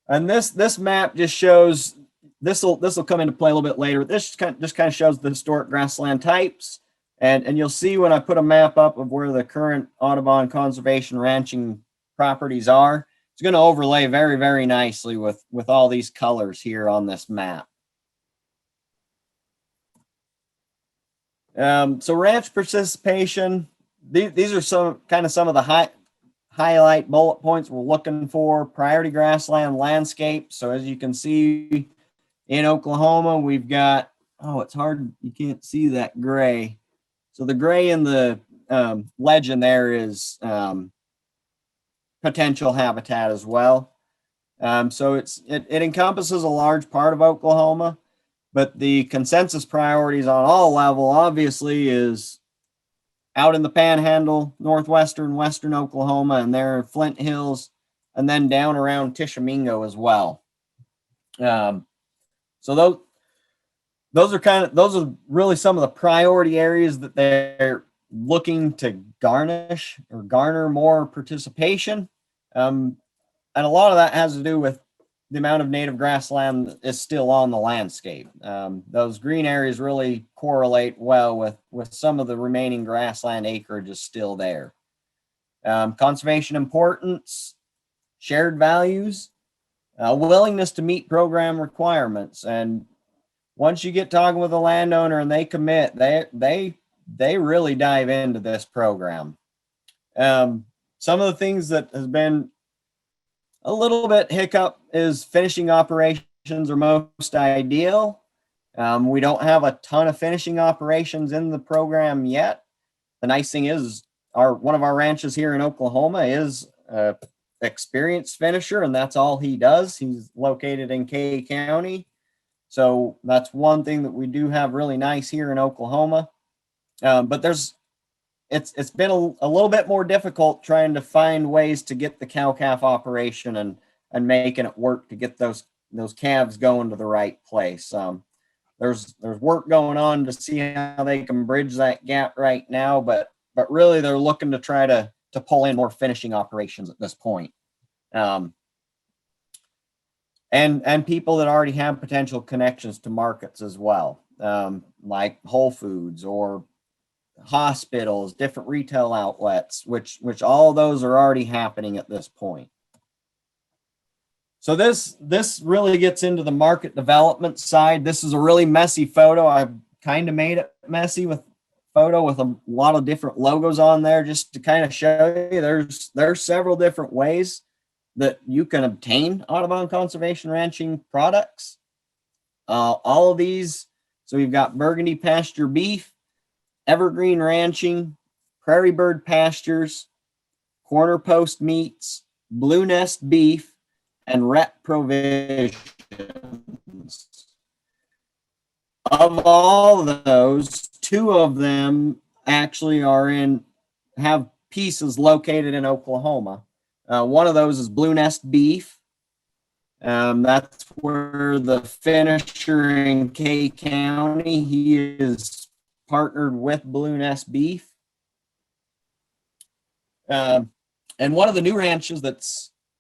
And this map just shows, this will come into play a little bit later. This just kind of shows the historic grassland types. And you'll see when I put a map up of where the current Audubon Conservation Ranching properties are, it's going to overlay very, very nicely with all these colors here on this map. So ranch participation, these are some of the highlight bullet points we're looking for. Priority grassland landscape. So as you can see in Oklahoma, we've got, it's hard, you can't see that gray. So the gray in the legend there is potential habitat as well. So it encompasses a large part of Oklahoma, but the consensus priorities on all level obviously is out in the Panhandle, northwestern, western Oklahoma, and there in Flint Hills, and then down around Tishomingo as well. So those are really some of the priority areas that they're looking to garner more participation. And a lot of that has to do with the amount of native grassland that is still on the landscape. Those green areas really correlate well with some of the remaining grassland acreage is still there. Conservation importance, shared values, willingness to meet program requirements. And once you get talking with a landowner and they commit, they really dive into this program. Some of the things that has been a little bit hiccup is finishing operations are most ideal. We don't have a ton of finishing operations in the program yet. The nice thing is one of our ranches here in Oklahoma is a experienced finisher, and that's all he does. He's located in Kay County. So that's one thing that we do have really nice here in Oklahoma. But it's been a little bit more difficult trying to find ways to get the cow-calf operation and making it work to get those calves going to the right place. There's work going on to see how they can bridge that gap right now, but really they're looking to try to pull in more finishing operations at this point. And people that already have potential connections to markets as well, like Whole Foods or hospitals, different retail outlets, which all those are already happening at this point. So this really gets into the market development side. This is a really messy photo. I've kind of made it messy with photo with a lot of different logos on there just to kind of show you there's several different ways that you can obtain Audubon Conservation Ranching products. All of these, so we've got Burgundy Pasture Beef, Evergreen Ranching, Prairie Bird Pastures, Corner Post Meats, Blue Nest Beef, and Rep Provisions. Of all of those, 2 of them actually have pieces located in Oklahoma. One of those is Blue Nest Beef. That's where the finisher in Kay County, he is partnered with Blue Nest Beef. And one of the new ranches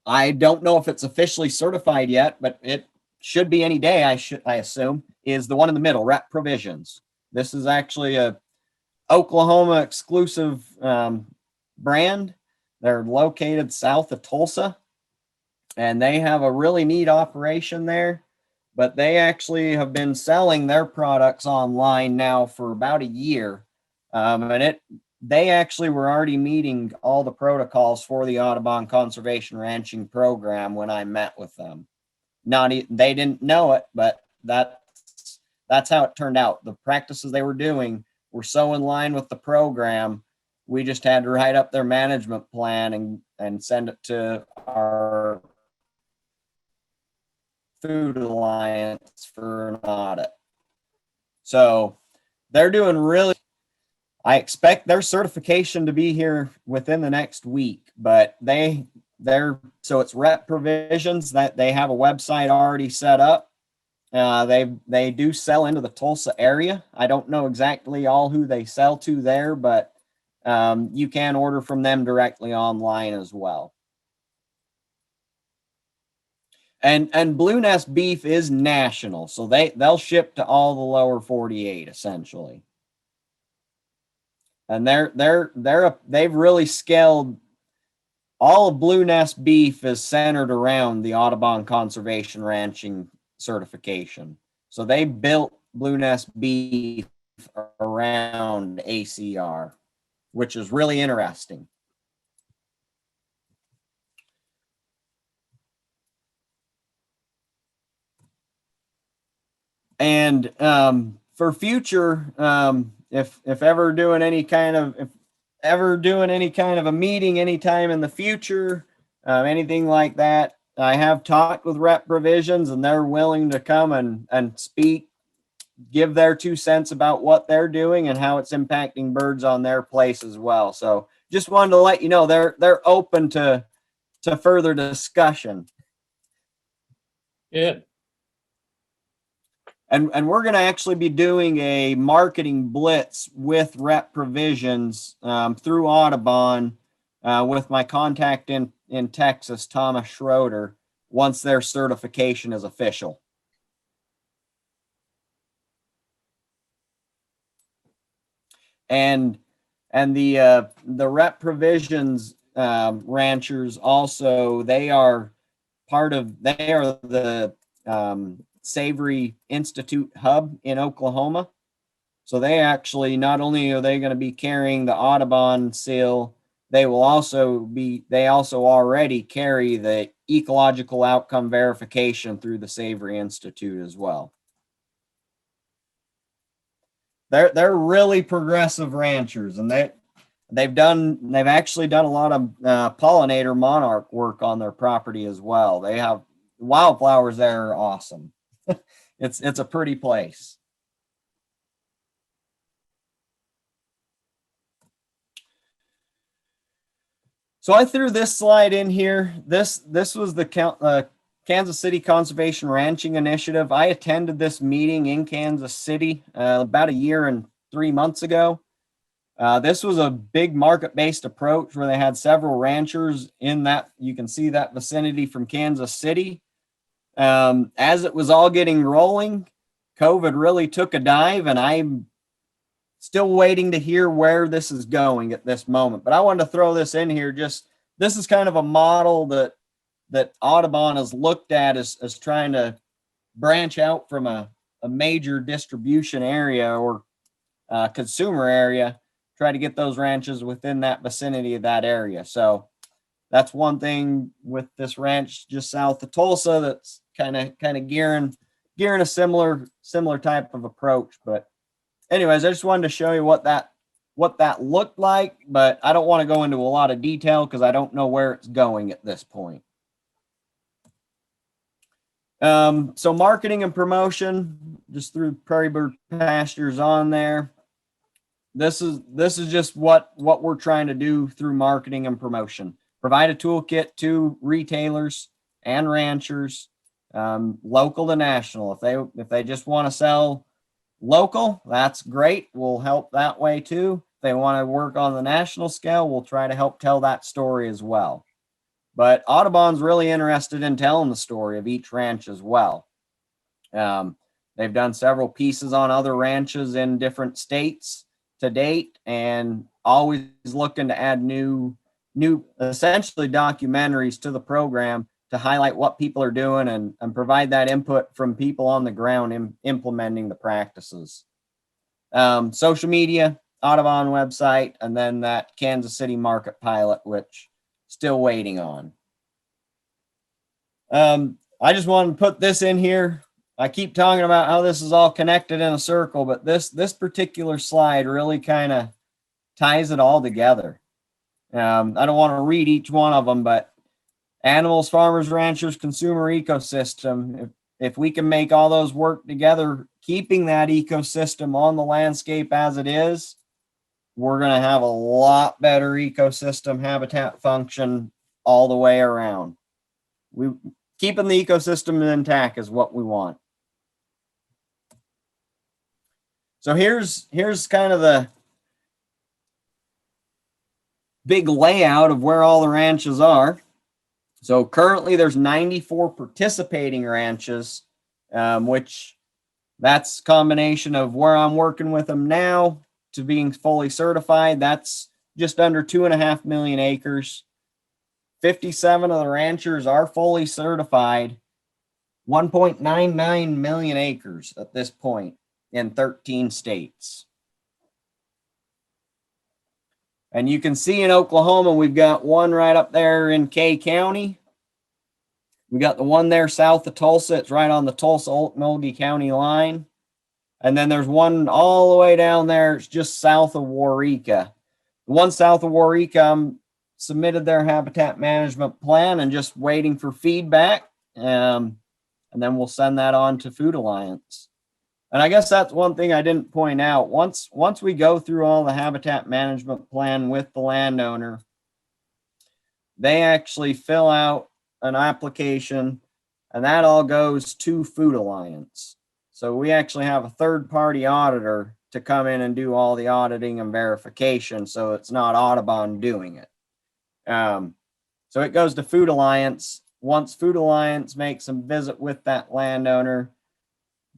I don't know if it's officially certified yet, but it should be any day, I assume, is the one in the middle, Rep Provisions. This is actually a Oklahoma exclusive brand. They're located south of Tulsa, and they have a really neat operation there, but they actually have been selling their products online now for about a year. They actually were already meeting all the protocols for the Audubon Conservation Ranching program when I met with them. They didn't know it, but that's how it turned out. The practices they were doing were so in line with the program. We just had to write up their management plan and send it to our Food Alliance for an audit. So they're doing really. I expect their certification to be here within the next week, but so it's Rep Provisions that they have a website already set up. They do sell into the Tulsa area. I don't know exactly all who they sell to there, but you can order from them directly online as well. And Blue Nest Beef is national, so they'll ship to all the lower 48 essentially. And they've really scaled. All of Blue Nest Beef is centered around the Audubon Conservation Ranching certification. So they built Blue Nest Beef around ACR, which is really interesting. And for future, if ever doing any kind of a meeting anytime in the future, anything like that, I have talked with Rep Provisions, and they're willing to come and speak, give their 2 cents about what they're doing and how it's impacting birds on their place as well. So just wanted to let you know they're open to further discussion. Good. And we're going to actually be doing a marketing blitz with Rep Provisions through Audubon with my contact in Texas, Thomas Schroeder, once their certification is official. And the Rep Provisions ranchers also, they are the Savory Institute hub in Oklahoma. So they actually, not only are they going to be carrying the Audubon seal, they also already carry the ecological outcome verification through the Savory Institute as well. They're really progressive ranchers, and They've actually done a lot of pollinator monarch work on their property as well. They have wildflowers there are awesome. It's a pretty place. So I threw this slide in here. This was the Kansas City Conservation Ranching Initiative. I attended this meeting in Kansas City about a year and 3 months ago. This was a big market-based approach where they had several ranchers in that, you can see that vicinity from Kansas City. As it was all getting rolling, COVID really took a dive, and I'm still waiting to hear where this is going at this moment. But I wanted to throw this in here. This is kind of a model that Audubon has looked at as trying to branch out from a major distribution area or consumer area, try to get those ranches within that vicinity of that area. So that's one thing with this ranch just south of Tulsa that's kind of gearing a similar type of approach. But anyways, I just wanted to show you what that looked like, but I don't want to go into a lot of detail because I don't know where it's going at this point. So marketing and promotion, just through Prairie Bird Pastures on there. This is just what we're trying to do through marketing and promotion. Provide a toolkit to retailers and ranchers, local to national. If they just want to sell local, that's great. We'll help that way too. If they want to work on the national scale, we'll try to help tell that story as well. But Audubon's really interested in telling the story of each ranch as well. They've done several pieces on other ranches in different states to date, and always looking to add new essentially documentaries to the program to highlight what people are doing and provide that input from people on the ground in implementing the practices. Social media, Audubon website, and then that Kansas City market pilot, which still waiting on. I just wanted to put this in here. I keep talking about how this is all connected in a circle, but this particular slide really kind of ties it all together. I don't want to read each one of them, but animals, farmers, ranchers, consumer ecosystem. If we can make all those work together, keeping that ecosystem on the landscape as it is, we're going to have a lot better ecosystem habitat function all the way around. Keeping the ecosystem intact is what we want. So here's kind of the big layout of where all the ranches are. So currently there's 94 participating ranches, which that's a combination of where I'm working with them now to being fully certified. That's just under 2.5 million acres. 57 of the ranchers are fully certified. 1.99 million acres at this point in 13 states. And you can see in Oklahoma, we've got one right up there in Kay County. We got the one there south of Tulsa. It's right on the Tulsa-Okmulgee County line. And then there's one all the way down there. It's just south of Waurika. The one south of Waurika, submitted their habitat management plan and just waiting for feedback. And then we'll send that on to Food Alliance. And I guess that's one thing I didn't point out. Once we go through all the habitat management plan with the landowner, they actually fill out an application, and that all goes to Food Alliance. So we actually have a third-party auditor to come in and do all the auditing and verification, so it's not Audubon doing it. So it goes to Food Alliance. Once Food Alliance makes a visit with that landowner,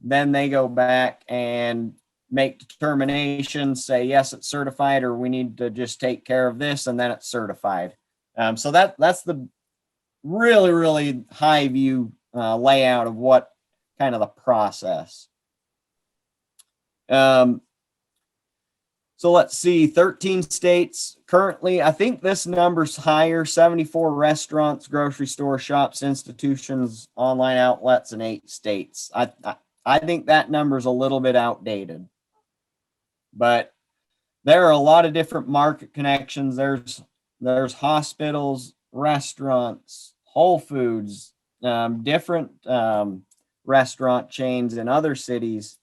then they go back and make determinations, say, yes, it's certified, or we need to just take care of this, and then it's certified. So that's the really, really high view layout of what kind of the process. So let's see, 13 states currently. I think this number's higher, 74 restaurants, grocery store, shops, institutions, online outlets in 8 states. I think that number's a little bit outdated. But there are a lot of different market connections. There's hospitals, restaurants, Whole Foods, different restaurant chains in other cities.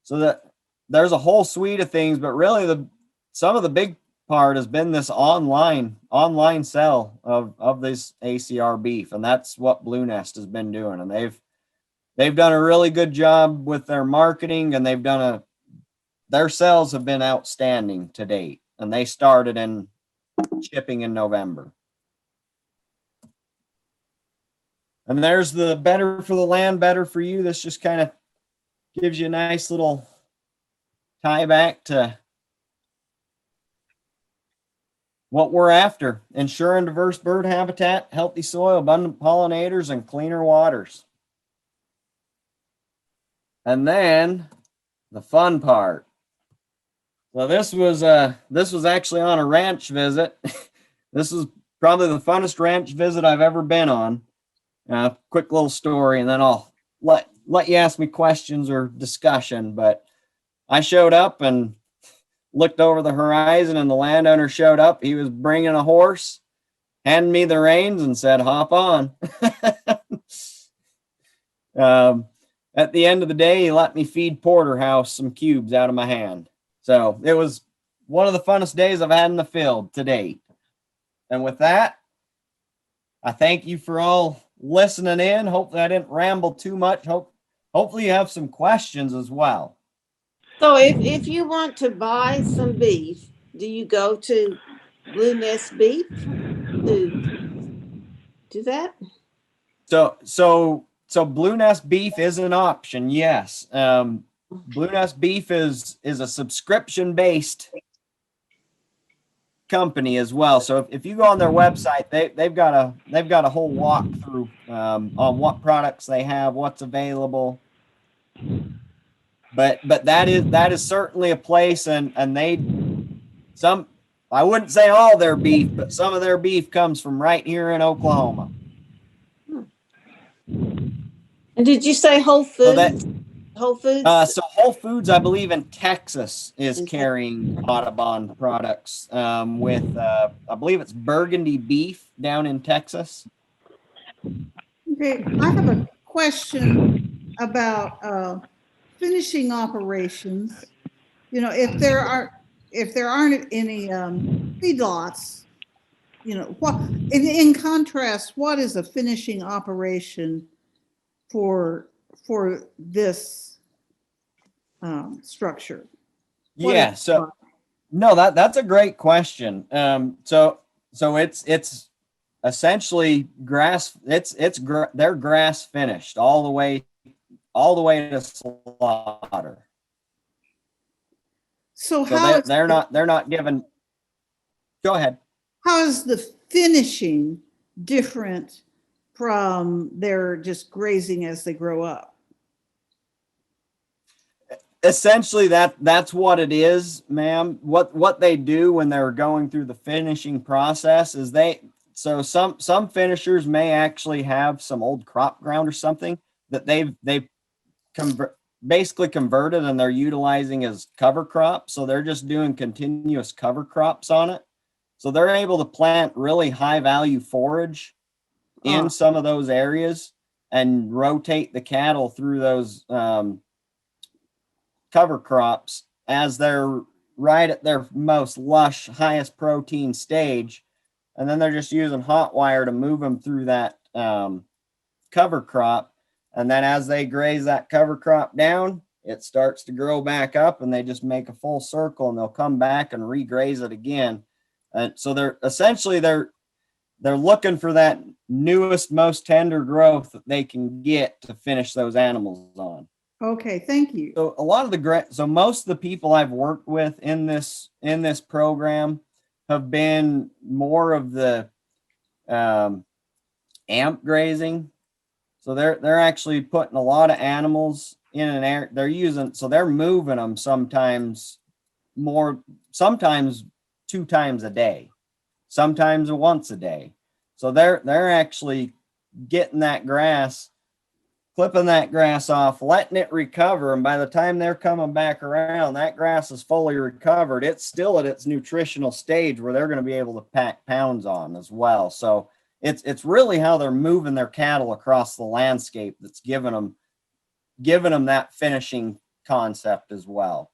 So that there's a whole suite of things, but really some of the big part has been this online sell of this ACR beef, and that's what Blue Nest has been doing. And they've done a really good job with their marketing, and their sales have been outstanding to date. And they started in shipping in November. And there's the better for the land, better for you. This just kind of gives you a nice little tie back to what we're after: ensuring diverse bird habitat, healthy soil, abundant pollinators, and cleaner waters. And then the fun part. So this was actually on a ranch visit. This was probably the funnest ranch visit I've ever been on. Quick little story, and then I'll let you ask me questions or discussion. But I showed up and looked over the horizon, and the landowner showed up. He was bringing a horse, handed me the reins, and said, "Hop on." At the end of the day, he let me feed Porterhouse some cubes out of my hand. So it was one of the funnest days I've had in the field to date. And with that, I thank you for all listening in. Hopefully I didn't ramble too much. Hopefully you have some questions as well. So if you want to buy some beef, do you go to Blue Nest Beef to do that? So Blue Nest Beef is an option, yes. Blue Nest Beef is a subscription-based company as well. So if you go on their website, they've got a whole walkthrough on what products they have, what's available. But that is certainly a place, and I wouldn't say all their beef, but some of their beef comes from right here in Oklahoma. And did you say Whole Foods? Whole Foods? So Whole Foods, I believe in Texas, is carrying Audubon products with, I believe it's Burgundy beef down in Texas. Okay, I have a question about finishing operations. You know, if there aren't any feedlots, you know, what in contrast, what is a finishing operation for this structure? Yeah, so no, that's a great question. So it's essentially grass. They're grass finished all the way to slaughter. So how they're not given. Go ahead. How is the finishing different from their just grazing as they grow up? Essentially, that's what it is, ma'am. What they do when they're going through the finishing process is some finishers may actually have some old crop ground or something that they've basically converted, and they're utilizing as cover crops. So they're just doing continuous cover crops on it. So they're able to plant really high value forage in some of those areas and rotate the cattle through those cover crops as they're right at their most lush, highest protein stage. And then they're just using hot wire to move them through that cover crop. And then as they graze that cover crop down, it starts to grow back up, and they just make a full circle, and they'll come back and regraze it again. And so they're looking for that newest, most tender growth that they can get to finish those animals on. Okay, thank you. So a lot of so most of the people I've worked with in this program have been more of the amp grazing. So they're actually putting a lot of animals in an area. They're moving them sometimes 2 times a day, sometimes once a day. So they're actually getting that grass clipping that grass off, letting it recover. And by the time they're coming back around, that grass is fully recovered. It's still at its nutritional stage where they're going to be able to pack pounds on as well. So it's really how they're moving their cattle across the landscape that's giving them that finishing concept as well.